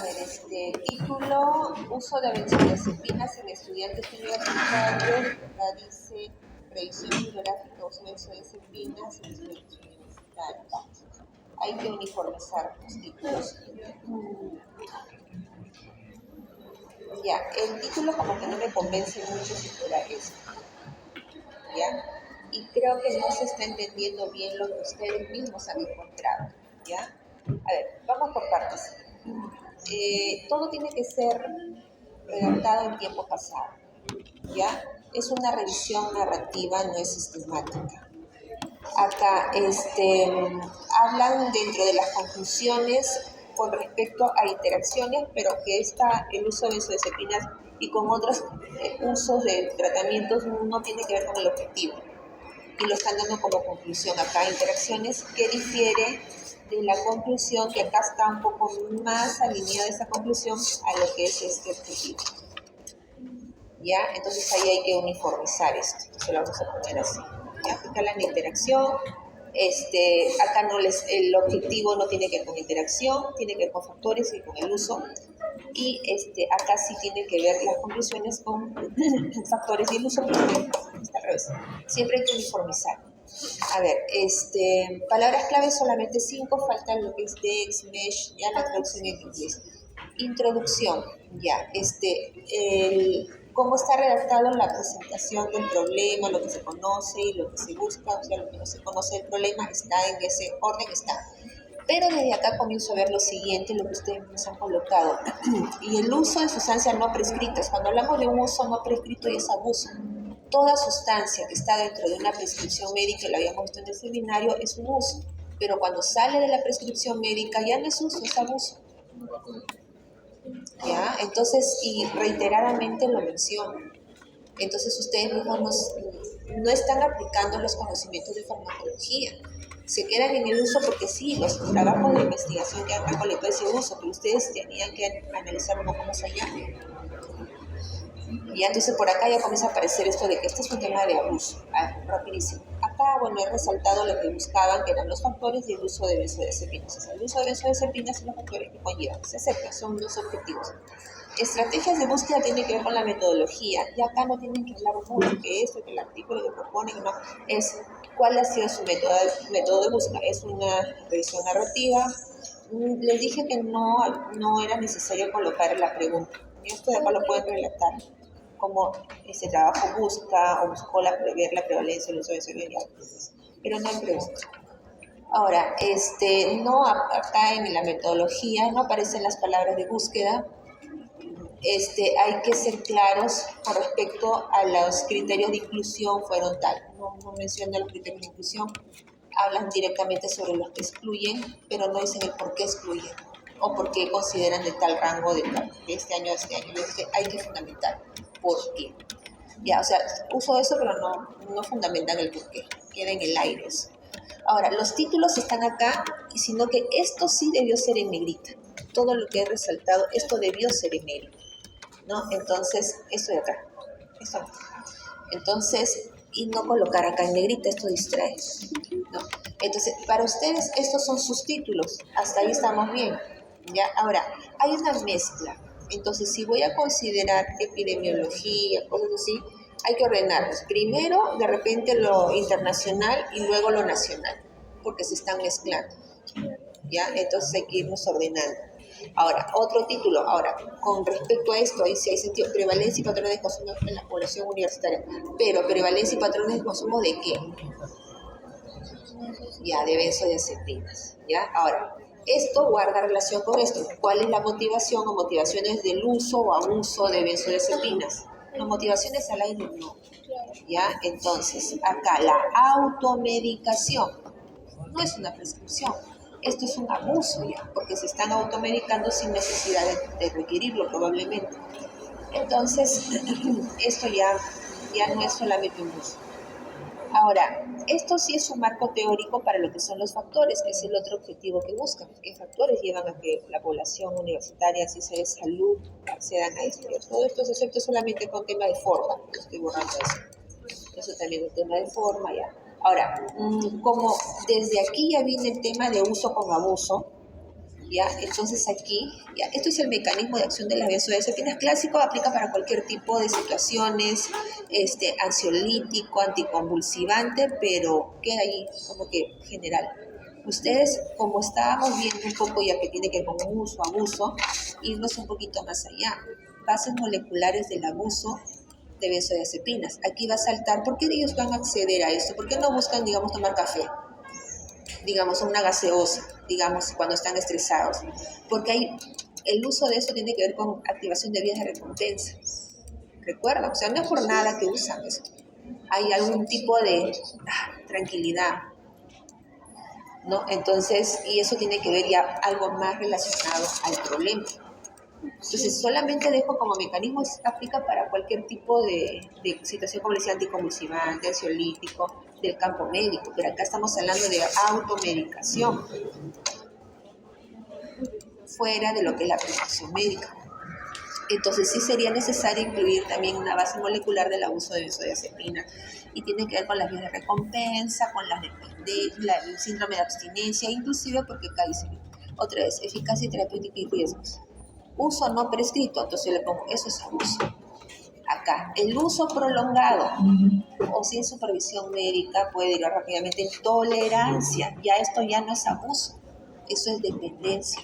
ver, título, uso de benzodiazepinas en estudiantes universitarios. Acá dice, revisión bibliográfica, uso de benzodiazepinas en estudiantes universitarios. Hay que uniformizar los títulos. Ya, el título como que no me convence mucho si fuera eso, ¿ya? Y creo que no se está entendiendo bien lo que ustedes mismos han encontrado, ¿ya? A ver, vamos por partes. Todo tiene que ser redactado en tiempo pasado, ¿ya? Es una revisión narrativa, no es sistemática. Acá hablan dentro de las conclusiones con respecto a interacciones, pero que el uso de benzodiazepinas y con otros usos de tratamientos no tiene que ver con el objetivo. Y lo están dando como conclusión acá, interacciones que difiere de la conclusión, que acá está un poco más alineada esa conclusión a lo que es este objetivo. ¿Ya? Entonces ahí hay que uniformizar esto, se lo vamos a poner así. ¿Ya? Acá la interacción, acá el objetivo no tiene que ver con interacción, tiene que ver con factores y con el uso. Y acá sí tiene que ver las conclusiones con factores y el uso, pero está al revés. Siempre hay que uniformizar. A ver, palabras claves solamente 5, faltan lo que es DEX, MESH, ya la traducción en inglés. Introducción, ya, cómo está redactado la presentación del problema, lo que se conoce y lo que se busca, o sea, lo que no se conoce del problema está en ese orden, está. Pero desde acá comienzo a ver lo siguiente, lo que ustedes nos han colocado. Y el uso de sustancias no prescritas. Cuando hablamos de un uso no prescrito y es abuso. Toda sustancia que está dentro de una prescripción médica, lo habíamos visto en el seminario, es un uso. Pero cuando sale de la prescripción médica ya no es uso, es abuso. ¿Ya? Entonces, y reiteradamente lo menciono. Entonces ustedes mismos no están aplicando los conocimientos de farmacología. Se quedan en el uso porque sí, los trabajos de investigación que han recolectado ese uso, pero ustedes tenían que analizar un poco más allá. Y entonces por acá ya comienza a aparecer esto de que este es un tema de abuso. Rapidísimo. Acá, bueno, he resaltado lo que buscaban, que eran los factores y el uso de benzodiazepinas. O sea, el uso de benzodiazepinas y los factores que conllevan. Se acepta, son dos objetivos. Estrategias de búsqueda tienen que ver con la metodología. Y acá no tienen que hablar mucho que esto, que el artículo que proponen, no. Es cuál ha sido su método de búsqueda. Es una revisión narrativa. Les dije que no era necesario colocar la pregunta. Y esto de acá lo pueden relatar como ese trabajo busca o buscó ver la prevalencia del uso de benzodiazepinas. Pero no hay pregunta. Ahora, no acá en la metodología no aparecen las palabras de búsqueda. Hay que ser claros con respecto a los criterios de inclusión fueron tal. No mencionan los criterios de inclusión, hablan directamente sobre los que excluyen, pero no dicen el por qué excluyen o por qué consideran de tal rango de este año a este año. Hay que fundamentar por qué. Ya, o sea, uso eso, pero no fundamentan el por qué, queda en el aire eso. Ahora, los títulos están acá, sino que esto sí debió ser en negrita. Todo lo que he resaltado, esto debió ser en negrita, ¿no? Entonces, esto de acá, esto no. Entonces, y no colocar acá en negrita, esto distrae, ¿no? Entonces, para ustedes, estos son sus títulos, hasta ahí estamos bien, ¿ya? Ahora, hay una mezcla. Entonces, si voy a considerar epidemiología, cosas así, hay que ordenarlos. Primero, de repente, lo internacional y luego lo nacional, porque se están mezclando, ¿ya? Entonces hay que irnos ordenando. Ahora, otro título. Ahora, con respecto a esto, ahí sí hay sentido. Prevalencia y patrones de consumo en la población universitaria. Pero, ¿prevalencia y patrones de consumo de qué? Ya, de benzodiazepinas, ¿ya? Ahora, esto guarda relación con esto. ¿Cuál es la motivación o motivaciones del uso o abuso de benzodiazepinas? No, motivaciones al aire no, ¿ya? Entonces, acá la automedicación no es una prescripción. Esto es un abuso ya, porque se están automedicando sin necesidad de requerirlo probablemente. Entonces, esto ya no es solamente un uso. Ahora, esto sí es un marco teórico para lo que son los factores, que es el otro objetivo que buscan. ¿Qué factores llevan a que la población universitaria, si se de salud, accedan a esto? Todo esto se acepta solamente con tema de forma. Estoy borrando eso. Eso también es un tema de forma ya. Ahora, como desde aquí ya viene el tema de uso con abuso, ¿Ya? Entonces aquí, ya, esto es el mecanismo de acción de las benzodiazepinas clásico, aplica para cualquier tipo de situaciones, ansiolítico, anticonvulsivante, pero queda ahí como que general. Ustedes, como estábamos viendo un poco, ya que tiene que ver con uso, abuso, irnos un poquito más allá. Bases moleculares del abuso de benzodiazepinas. Aquí va a saltar, ¿por qué ellos van a acceder a esto? ¿Por qué no buscan, digamos, tomar café? Digamos, una gaseosa, digamos, cuando están estresados. Porque el uso de eso tiene que ver con activación de vías de recompensa. ¿Recuerdan? O sea, no es por nada que usan esto. Hay algún tipo de tranquilidad, ¿no? Entonces, y eso tiene que ver ya algo más relacionado al problema. Entonces, solamente dejo como mecanismo, aplica para cualquier tipo de situación, como les decía, anticonvulsivante, ansiolítico, del campo médico, pero acá estamos hablando de automedicación, fuera de lo que es la prescripción médica. Entonces sí sería necesario incluir también una base molecular del abuso de benzodiazepina y tiene que ver con las vías de recompensa, con las el síndrome de abstinencia, inclusive porque acá dice otra vez, eficacia terapéutica y riesgos. Uso no prescrito, entonces yo le pongo, eso es abuso. Acá, el uso prolongado o sin supervisión médica puede derivar rápidamente en tolerancia. Ya esto ya no es abuso, eso es dependencia.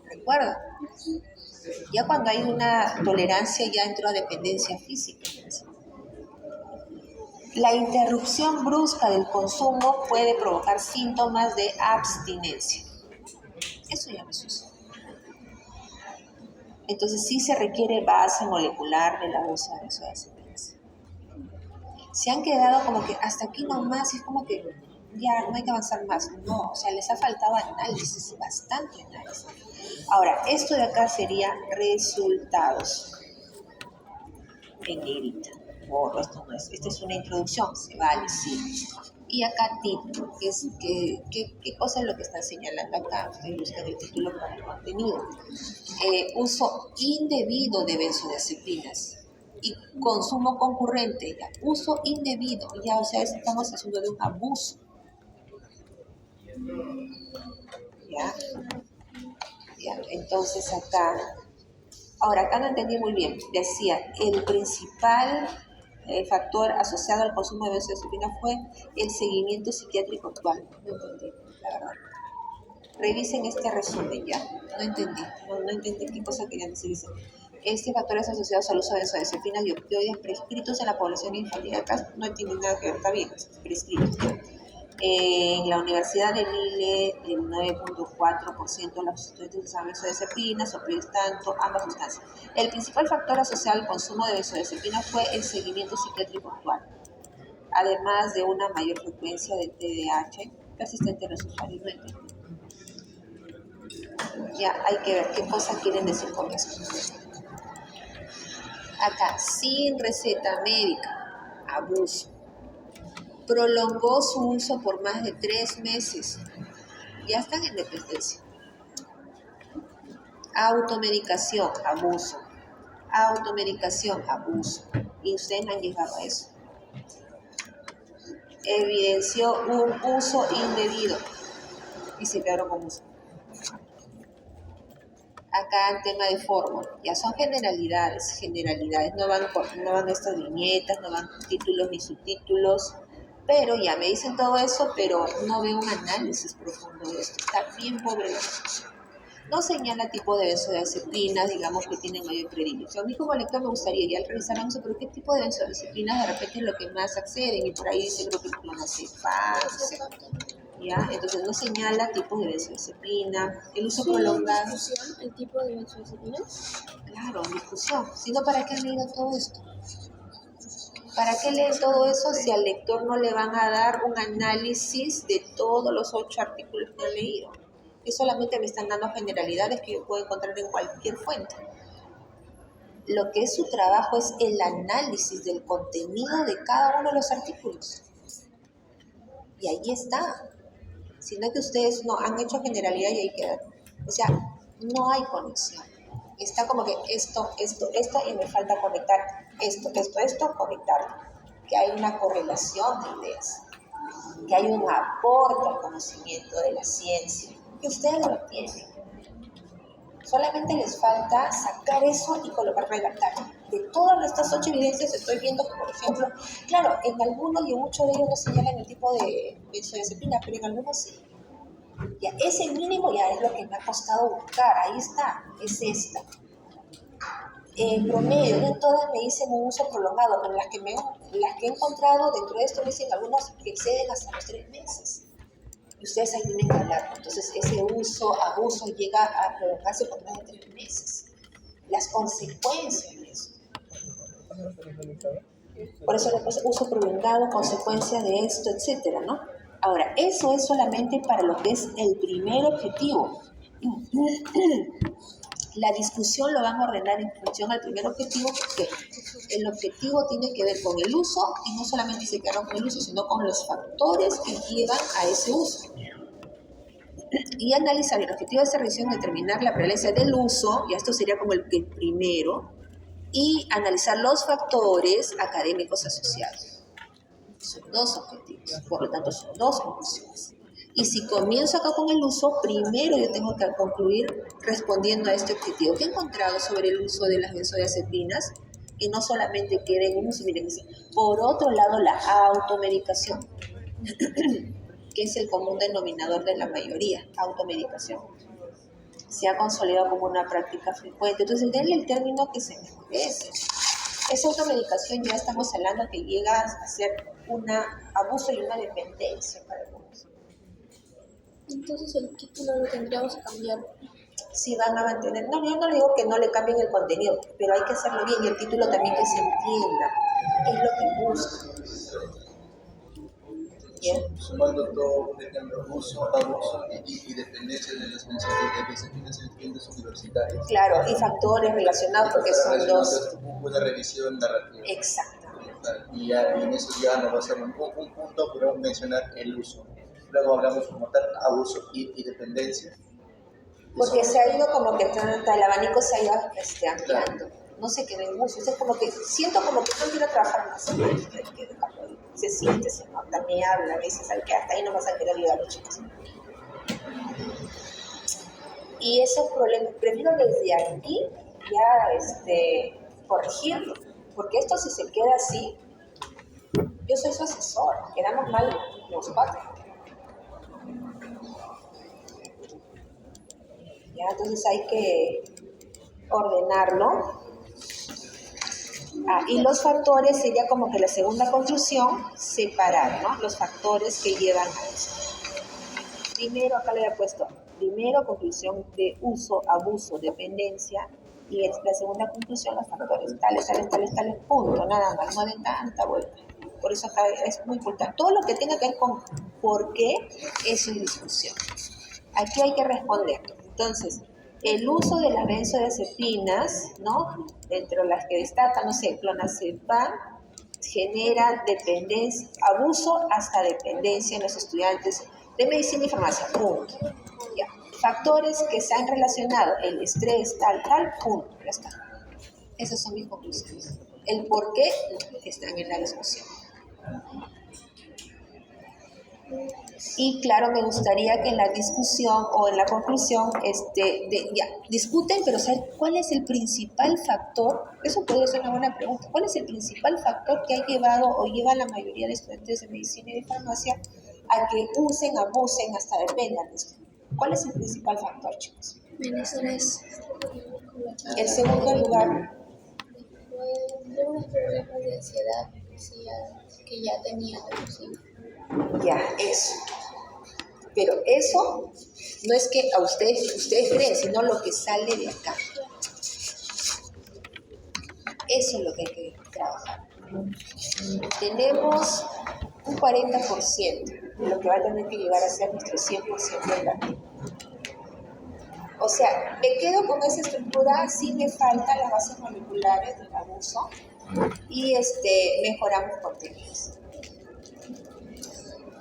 ¿Recuerda? Ya cuando hay una tolerancia ya entró a dependencia física. La interrupción brusca del consumo puede provocar síntomas de abstinencia. Eso ya no es uso. Entonces sí se requiere base molecular del abuso de benzodiazepinas. Se han quedado como que hasta aquí nomás, y es como que ya no hay que avanzar más. No, o sea, les ha faltado análisis, bastante análisis. Ahora, esto de acá sería resultados en negrita. Borro, esto no es, esta es una introducción, se vale, sí. Y acá título, que es qué cosa es lo que están señalando acá. Ustedes buscan el título para el contenido. Uso indebido de benzodiazepinas y consumo concurrente, ya. Uso indebido, ya, o sea, estamos haciendo de un abuso. ¿Ya? ¿Ya? Entonces acá no entendí muy bien. Decía, el principal factor asociado al consumo de benzodiazepina fue el seguimiento psiquiátrico actual. No entendí, la verdad. Revisen este resumen, ¿ya? No entendí, no entendí qué cosa querían decir. Este factor es asociado al uso de benzodiazepinas y opioides prescritos en la población infantil. Acá no tiene nada que ver, está bien, prescritos. En la Universidad de Lille, el 9.4% de los estudiantes usaban benzodiazepinas, opioides tanto, ambas sustancias. El principal factor asociado al consumo de benzodiazepinas fue el seguimiento psiquiátrico actual, además de una mayor frecuencia de TDAH persistente en los usuarios. No entiendo. Ya hay que ver qué cosa quieren decir con esto. Acá, sin receta médica, abuso. Prolongó su uso por más de 3 meses. Ya están en dependencia. Automedicación, abuso. Automedicación, abuso. Y ustedes no han llegado a eso. Evidenció un uso indebido y se quedaron con uso. Acá en tema de fórmula, ya son generalidades, no van estas viñetas, no van títulos ni subtítulos, pero ya me dicen todo eso, pero no veo un análisis profundo de esto, está bien pobre la cosa. No señala tipo de benzodiazepinas, digamos, que tienen mayor credibilidad. A mí como lector me gustaría ya revisar eso, pero qué tipo de benzodiazepinas de repente es lo que más acceden, y por ahí dice creo que clonazepam, no sé. ¿Ya? Entonces no señala tipo de benzodiazepina, el uso prolongado. Discusión, el tipo de benzodiazepina? Claro, discusión. Sino ¿para qué han leído todo esto? ¿Para qué leen todo eso si al lector no le van a dar un análisis de todos los 8 artículos que han leído? Que solamente me están dando generalidades que yo puedo encontrar en cualquier fuente. Lo que es su trabajo es el análisis del contenido de cada uno de los artículos. Y ahí está. Sino que ustedes no han hecho generalidad y ahí queda. O sea, no hay conexión. Está como que esto, y me falta conectar esto, conectar. Que hay una correlación de ideas, que hay un aporte al conocimiento de la ciencia, que ustedes lo tienen. Solamente les falta sacar eso y colocar redactar. De todas estas 8 evidencias estoy viendo que, por ejemplo, claro, en algunos y en muchos de ellos no señalan el tipo de benzodiazepina, pero en algunos sí. Ya, ese mínimo ya es lo que me ha costado buscar. Ahí está, es esta. En promedio, no todas me dicen un uso prolongado, pero las que he encontrado dentro de esto me dicen algunas que exceden hasta los 3 meses. Y ustedes ahí tienen que hablar. Entonces, ese uso, abuso llega a prolongarse por más de 3 meses. Las consecuencias de eso. Por eso le puse uso prolongado, consecuencia de esto, etcétera, ¿no? Ahora, eso es solamente para lo que es el primer objetivo. La discusión lo van a ordenar en función al primer objetivo, porque el objetivo tiene que ver con el uso, y no solamente se quedaron con el uso, sino con los factores que llevan a ese uso. Y analizar el objetivo de esta revisión, determinar la prevalencia del uso, y esto sería como el primero, y analizar los factores académicos asociados. Son 2 objetivos, por lo tanto son 2 conclusiones. Y si comienzo acá con el uso, primero yo tengo que concluir respondiendo a este objetivo. ¿Qué he encontrado sobre el uso de las benzodiazepinas? Y no solamente queda en uso, miren, por otro lado la automedicación, que es el común denominador de la mayoría, automedicación. Se ha consolidado como una práctica frecuente. Entonces, denle el término que se merece. Esa automedicación ya estamos hablando que llega a ser un abuso y una dependencia para algunos. Entonces el título lo tendríamos que cambiar. Si van a mantener, no, yo no digo que no le cambien el contenido, pero hay que hacerlo bien y el título también que se entienda. Es lo que busca. Sumando todo, por ejemplo, uso, abuso y dependencia de las benzodiazepinas en estudiantes universitarios. Claro, y factores relacionados porque son 2. Una revisión narrativa. Exacto. Y en eso ya nos va a ser un punto, pero mencionar el uso. Luego hablamos como tal, abuso y dependencia. Porque se ha ido como que el abanico se ha ido ampliando. No se queda en uso. Es como que siento como que no quiero trabajar más. Se siente, se nota, me habla, a veces hay que hasta ahí no vas a querer ayudar a los chicos. Y esos problemas, prefiero desde aquí ya corregirlo, porque esto si se queda así, yo soy su asesor, quedamos mal los 4. Ya, entonces hay que ordenarlo. Y los factores sería como que la segunda conclusión, separar, ¿no? Los factores que llevan a esto. Primero, acá le había puesto, primero conclusión de uso, abuso, dependencia, y la segunda conclusión, los factores, tales, punto, nada más, no de tanta vuelta. Por eso acá es muy importante. Todo lo que tenga que ver con por qué, eso es discusión. Aquí hay que responder. Entonces, el uso de las benzodiazepinas, ¿no? Dentro de las que destacan, no sé, clonazepam, genera dependencia, abuso hasta dependencia en los estudiantes de medicina y farmacia, punto. Ya. Factores que se han relacionado, el estrés, tal, punto, ya está. Esas son mis conclusiones. El por qué están en la discusión. Y claro, me gustaría que en la discusión o en la conclusión discuten, pero saber cuál es el principal factor, eso puede ser una buena pregunta, ¿cuál es el principal factor que ha llevado o lleva a la mayoría de estudiantes de medicina y de farmacia a que usen, abusen, hasta dependan de esto? ¿Cuál es el principal factor, chicos? El estrés. El segundo lugar, De unos problemas de ansiedad que ya tenía de por sí. ya, eso. Pero eso no es que a ustedes creen, sino lo que sale de acá. Eso es lo que hay que trabajar. Tenemos un 40% de lo que va a tener que llegar a ser nuestro 100% de la vida. O sea, me quedo con esa estructura, sí me faltan las bases moleculares del abuso y mejoramos contenidos.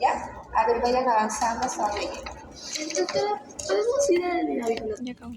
¿Ya? A ver, vayan avanzando hasta donde lleguen. Entonces, podemos ir a la vinculación. Ya acabo.